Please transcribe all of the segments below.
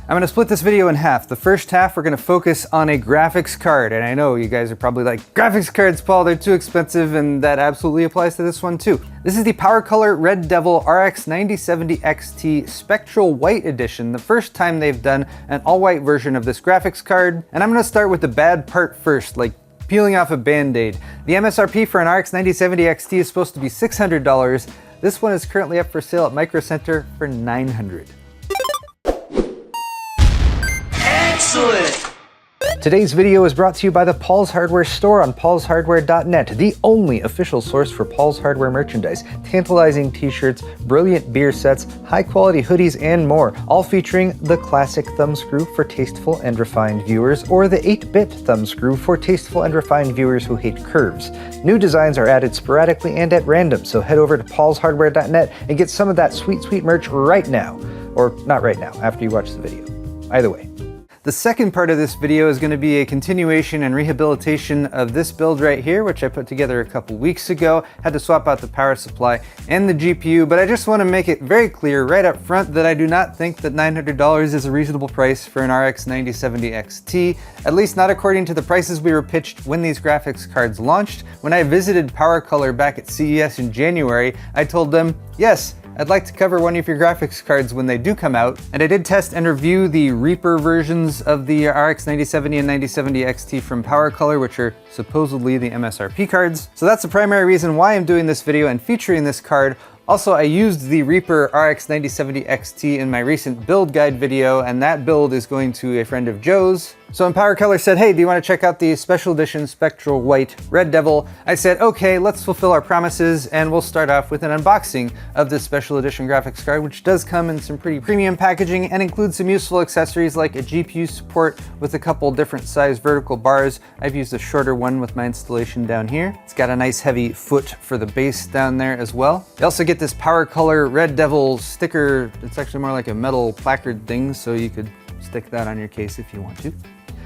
I'm going to split this video in half. The first half, we're going to focus on a graphics card. And I know you guys are probably like, graphics cards, Paul, they're too expensive, and that absolutely applies to this one too. This is the Powercolor Red Devil RX 9070 XT Spectral White Edition, the first time they've done an all-white version of this graphics card. And I'm going to start with the bad part first, like peeling off a Band-Aid. The MSRP for an RX 9070 XT is supposed to be $600. This one is currently up for sale at Micro Center for $900. Excellent! Today's video is brought to you by the Paul's Hardware store on paulshardware.net, the only official source for Paul's Hardware merchandise. Tantalizing t-shirts, brilliant beer sets, high-quality hoodies, and more, all featuring the classic thumbscrew for tasteful and refined viewers, or the 8-bit thumbscrew for tasteful and refined viewers who hate curves. New designs are added sporadically and at random, so head over to paulshardware.net and get some of that sweet, sweet merch right now. Or not right now, after you watch the video. Either way. The second part of this video is going to be a continuation and rehabilitation of this build right here, which I put together a couple weeks ago. Had to swap out the power supply and the GPU, but I just want to make it very clear right up front that I do not think that $900 is a reasonable price for an RX 9070 XT, at least not according to the prices we were pitched when these graphics cards launched. When I visited Powercolor back at CES in January, I told them, yes, I'd like to cover one of your graphics cards when they do come out, and I did test and review the Reaper versions of the RX 9070 and 9070 XT from Powercolor, which are supposedly the MSRP cards. So that's the primary reason why I'm doing this video and featuring this card. Also, I used the Reaper RX 9070 XT in my recent build guide video, and that build is going to a friend of Joe's. So when Powercolor said, hey, do you want to check out the special edition Spectral White Red Devil? I said, okay, let's fulfill our promises, and we'll start off with an unboxing of this special edition graphics card, which does come in some pretty premium packaging and includes some useful accessories like a GPU support with a couple different size vertical bars. I've used a shorter one with my installation down here. It's got a nice heavy foot for the base down there as well. You also get this Powercolor Red Devil sticker. It's actually more like a metal placard thing, so you could stick that on your case if you want to.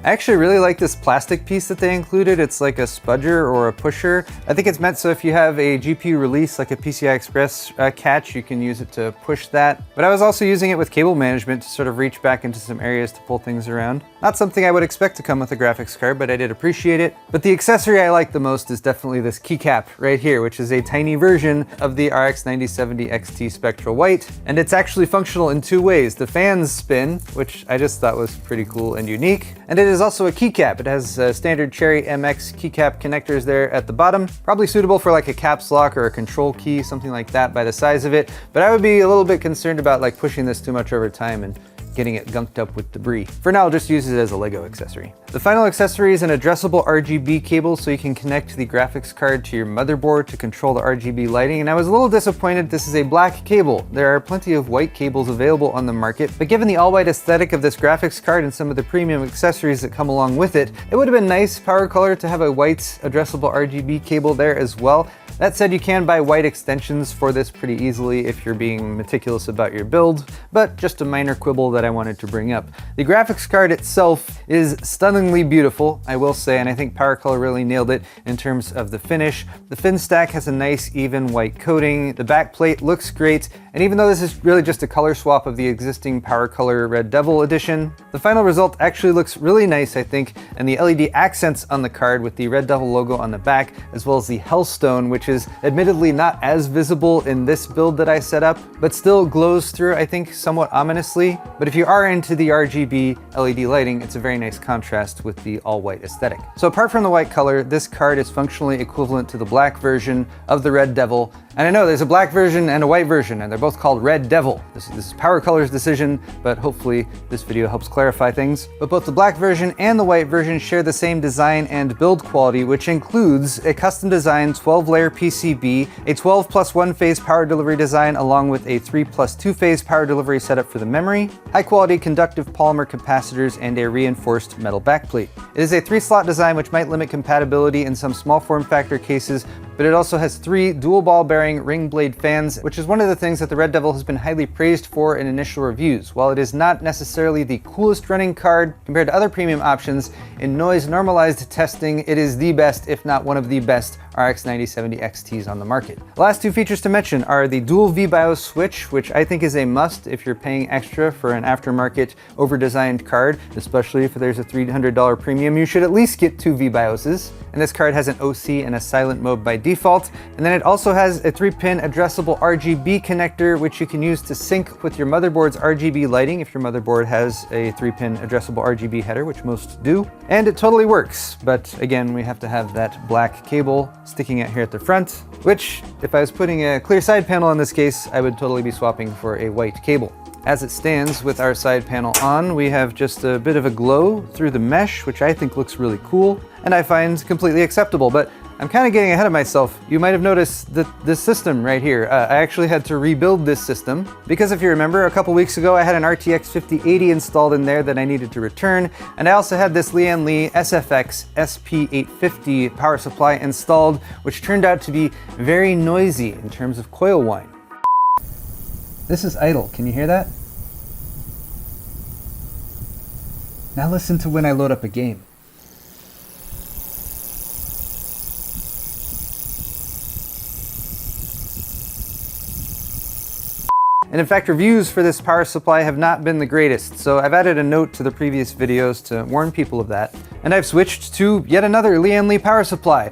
I actually really like this plastic piece that they included. It's like a spudger or a pusher. I think it's meant so if you have a GPU release like a PCI Express catch, you can use it to push that. But I was also using it with cable management to sort of reach back into some areas to pull things around. Not something I would expect to come with a graphics card, but I did appreciate it. But the accessory I like the most is definitely this keycap right here, which is a tiny version of the RX 9070 XT Spectral White. And it's actually functional in two ways. The fans spin, which I just thought was pretty cool and unique. And it is also a keycap. It has standard Cherry MX keycap connectors there at the bottom. Probably suitable for like a caps lock or a control key, something like that by the size of it. But I would be a little bit concerned about like pushing this too much over time and getting it gunked up with debris. For now, I'll just use it as a Lego accessory. The final accessory is an addressable RGB cable so you can connect the graphics card to your motherboard to control the RGB lighting, and I was a little disappointed this is a black cable. There are plenty of white cables available on the market, but given the all-white aesthetic of this graphics card and some of the premium accessories that come along with it, it would have been nice, Powercolor, to have a white addressable RGB cable there as well. That said, you can buy white extensions for this pretty easily if you're being meticulous about your build, but just a minor quibble that I wanted to bring up. The graphics card itself is stunningly beautiful, I will say, and I think Powercolor really nailed it in terms of the finish. The fin stack has a nice even white coating, the back plate looks great, and even though this is really just a color swap of the existing Powercolor Red Devil edition, the final result actually looks really nice, I think, and the LED accents on the card with the Red Devil logo on the back, as well as the Hellstone, which is admittedly not as visible in this build that I set up, but still glows through, I think, somewhat ominously. But if you are into the RGB LED lighting, it's a very nice contrast with the all-white aesthetic. So apart from the white color, this card is functionally equivalent to the black version of the Red Devil. And I know there's a black version and a white version, and they're both called Red Devil. This is Powercolor's decision, but hopefully this video helps clarify things. But both the black version and the white version share the same design and build quality, which includes a custom designed 12-layer PCB, a 12 plus 1 phase power delivery design, along with a 3 plus 2 phase power delivery setup for the memory, high quality conductive polymer capacitors, and a reinforced metal backplate. It is a 3-slot design, which might limit compatibility in some small form factor cases, but it also has 3 dual ball bearing ring blade fans, which is one of the things that the Red Devil has been highly praised for in initial reviews. While it is not necessarily the coolest running card compared to other premium options, in noise normalized testing, it is the best, if not one of the best, RX 9070 XTs on the market. The last two features to mention are the dual VBIOS switch, which I think is a must if you're paying extra for an aftermarket over-designed card, especially if there's a $300 premium. You should at least get two VBIOSes. And this card has an OC and a silent mode by default. And then it also has a 3-pin addressable RGB connector, which you can use to sync with your motherboard's RGB lighting if your motherboard has a 3-pin addressable RGB header, which most do. And it totally works, but again, we have to have that black cable sticking out here at the front, which, if I was putting a clear side panel in this case, I would totally be swapping for a white cable. As it stands with our side panel on, we have just a bit of a glow through the mesh, which I think looks really cool, and I find completely acceptable, but I'm kind of getting ahead of myself. You might have noticed that this system right here, I actually had to rebuild this system, because if you remember, a couple weeks ago I had an RTX 5080 installed in there that I needed to return, and I also had this Lian Li SFX SP850 power supply installed, which turned out to be very noisy in terms of coil whine. This is idle, can you hear that? Now listen to when I load up a game. And in fact, reviews for this power supply have not been the greatest, so I've added a note to the previous videos to warn people of that. And I've switched to yet another Lian Li power supply.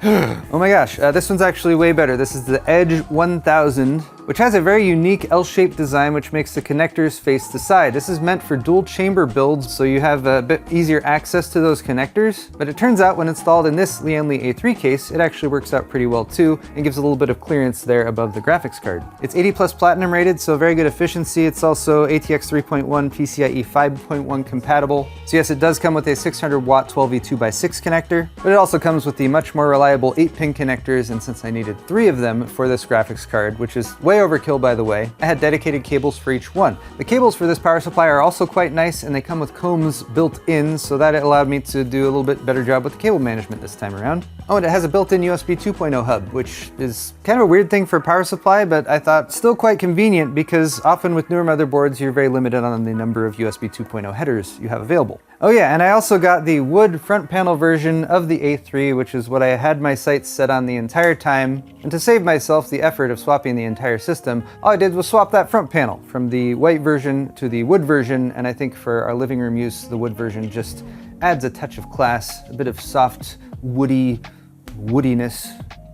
Oh my gosh, this one's actually way better. This is the Edge 1000, which has a very unique L-shaped design which makes the connectors face the side. This is meant for dual chamber builds, so you have a bit easier access to those connectors. But it turns out when installed in this Lian Li A3 case, it actually works out pretty well too, and gives a little bit of clearance there above the graphics card. It's 80+ platinum rated, so very good efficiency. It's also ATX 3.1 PCIe 5.1 compatible. So yes, it does come with a 600 watt 12V 2x6 connector, but it also comes with the much more reliable 8-pin connectors, and since I needed 3 of them for this graphics card, which is way overkill by the way, I had dedicated cables for each one. The cables for this power supply are also quite nice, and they come with combs built in, so that it allowed me to do a little bit better job with the cable management this time around. Oh, and it has a built-in USB 2.0 hub, which is kind of a weird thing for a power supply, but I thought still quite convenient because often with newer motherboards, you're very limited on the number of USB 2.0 headers you have available. Oh yeah, and I also got the wood front panel version of the A3, which is what I had my sights set on the entire time. And to save myself the effort of swapping the entire system, all I did was swap that front panel from the white version to the wood version, and I think for our living room use, the wood version just adds a touch of class, a bit of soft, woodiness,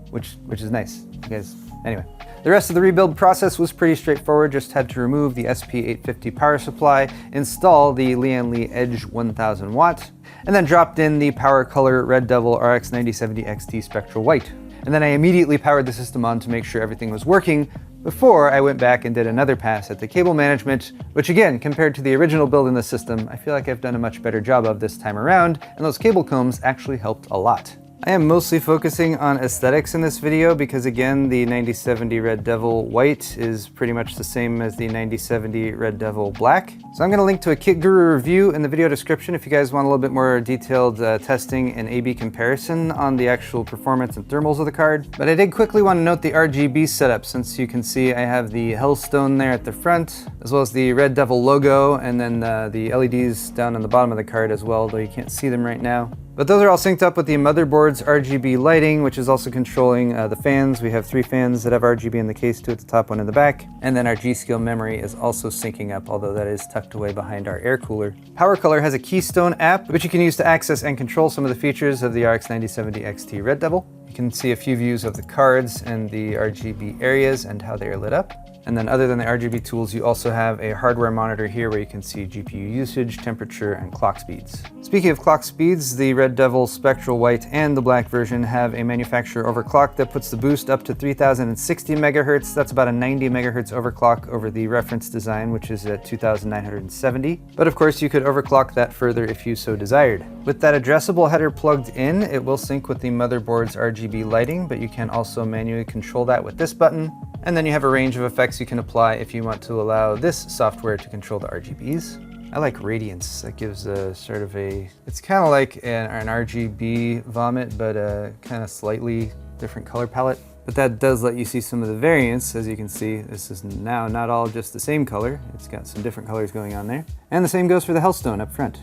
which is nice, you guys. Anyway. The rest of the rebuild process was pretty straightforward, just had to remove the SP850 power supply, install the Lian Li Edge 1000 watt, and then dropped in the Powercolor Red Devil RX 9070 XT Spectral White. And then I immediately powered the system on to make sure everything was working before I went back and did another pass at the cable management, which again, compared to the original build in the system, I feel like I've done a much better job of this time around, and those cable combs actually helped a lot. I am mostly focusing on aesthetics in this video because again, the 9070 Red Devil White is pretty much the same as the 9070 Red Devil Black. So I'm going to link to a KitGuru review in the video description if you guys want a little bit more detailed testing and A/B comparison on the actual performance and thermals of the card. But I did quickly want to note the RGB setup, since you can see I have the Hellstone there at the front, as well as the Red Devil logo, and then the LEDs down on the bottom of the card as well, though you can't see them right now. But those are all synced up with the motherboard's RGB lighting, which is also controlling the fans. We have 3 fans that have RGB in the case, 2 at the top, 1 in the back. And then our G-Skill memory is also syncing up, although that is tucked away behind our air cooler. Powercolor has a Keystone app, which you can use to access and control some of the features of the RX 9070 XT Red Devil. You can see a few views of the cards and the RGB areas and how they are lit up. And then other than the RGB tools, you also have a hardware monitor here where you can see GPU usage, temperature, and clock speeds. Speaking of clock speeds, the Red Devil Spectral White and the Black version have a manufacturer overclock that puts the boost up to 3060 megahertz. That's about a 90 megahertz overclock over the reference design, which is at 2970. But of course, you could overclock that further if you so desired. With that addressable header plugged in, it will sync with the motherboard's RGB lighting, but you can also manually control that with this button. And then you have a range of effects you can apply if you want to allow this software to control the RGBs. I like radiance. That gives a sort of a, it's kind of like an RGB vomit, but a kind of slightly different color palette. But that does let you see some of the variance. As you can see, this is now not all just the same color. It's got some different colors going on there. And the same goes for the Hellstone up front.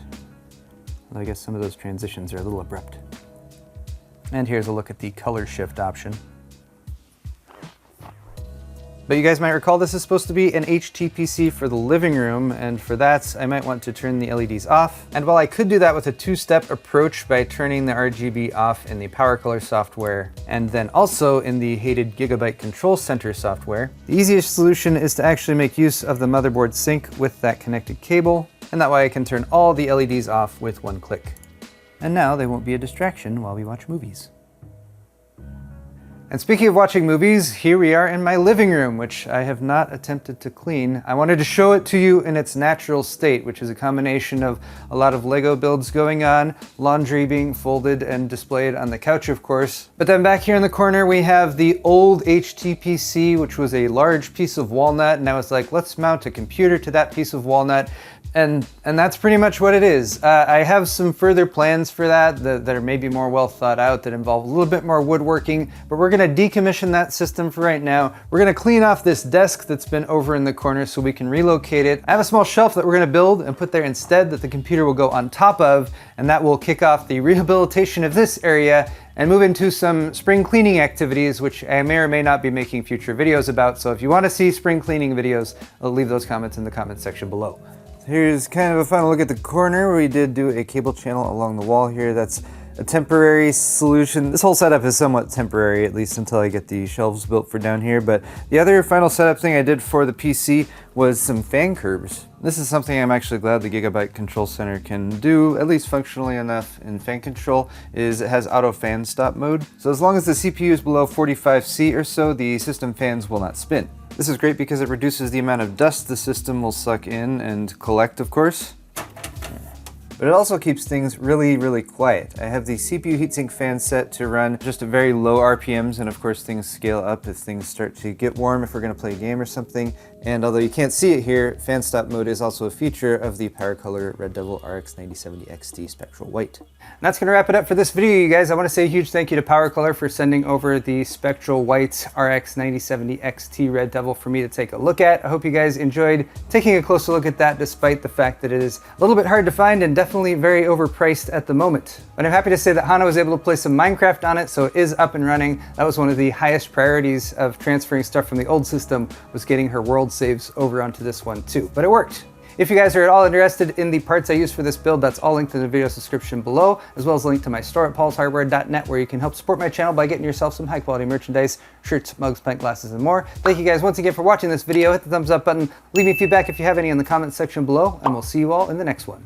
Although I guess some of those transitions are a little abrupt. And here's a look at the color shift option. But you guys might recall this is supposed to be an HTPC for the living room, and for that I might want to turn the LEDs off. And while I could do that with a two-step approach by turning the RGB off in the Powercolor software and then also in the hated Gigabyte Control Center software, the easiest solution is to actually make use of the motherboard sync with that connected cable, and that way I can turn all the LEDs off with one click. And now they won't be a distraction while we watch movies. And speaking of watching movies, here we are in my living room, which I have not attempted to clean. I wanted to show it to you in its natural state, which is a combination of a lot of Lego builds going on, laundry being folded and displayed on the couch, of course. But then back here in the corner, we have the old HTPC, which was a large piece of walnut. And I was like, let's mount a computer to that piece of walnut. And that's pretty much what it is. I have some further plans for that are maybe more well thought out, that involve a little bit more woodworking, but we're gonna decommission that system for right now. We're gonna clean off this desk that's been over in the corner so we can relocate it. I have a small shelf that we're gonna build and put there instead that the computer will go on top of, and that will kick off the rehabilitation of this area and move into some spring cleaning activities, which I may or may not be making future videos about. So if you wanna see spring cleaning videos, I'll leave those comments in the comment section below. Here's kind of a final look at the corner. We did do a cable channel along the wall here. That's a temporary solution. This whole setup is somewhat temporary, at least until I get the shelves built for down here. But the other final setup thing I did for the PC was some fan curbs. This is something I'm actually glad the Gigabyte Control Center can do, at least functionally enough in fan control, is it has auto fan stop mode. So as long as the CPU is below 45C or so, the system fans will not spin. This is great because it reduces the amount of dust the system will suck in and collect, of course. But it also keeps things really, really quiet. I have the CPU heatsink fan set to run just at very low RPMs, and of course things scale up if things start to get warm, if we're gonna play a game or something. And although you can't see it here, fan stop mode is also a feature of the Powercolor Red Devil RX 9070 XT Spectral White. And that's gonna wrap it up for this video, you guys. I wanna say a huge thank you to Powercolor for sending over the Spectral White RX 9070 XT Red Devil for me to take a look at. I hope you guys enjoyed taking a closer look at that, despite the fact that it is a little bit hard to find and definitely very overpriced at the moment. But I'm happy to say that Hana was able to play some Minecraft on it, so it is up and running. That was one of the highest priorities of transferring stuff from the old system, was getting her world saves over onto this one too. But it worked. If you guys are at all interested in the parts I use for this build, that's all linked in the video description below, as well as a link to my store at paulshardware.net, where you can help support my channel by getting yourself some high quality merchandise, shirts, mugs, pint glasses, and more. Thank you guys once again for watching this video. Hit the thumbs up button, leave me feedback if you have any in the comments section below, and we'll see you all in the next one.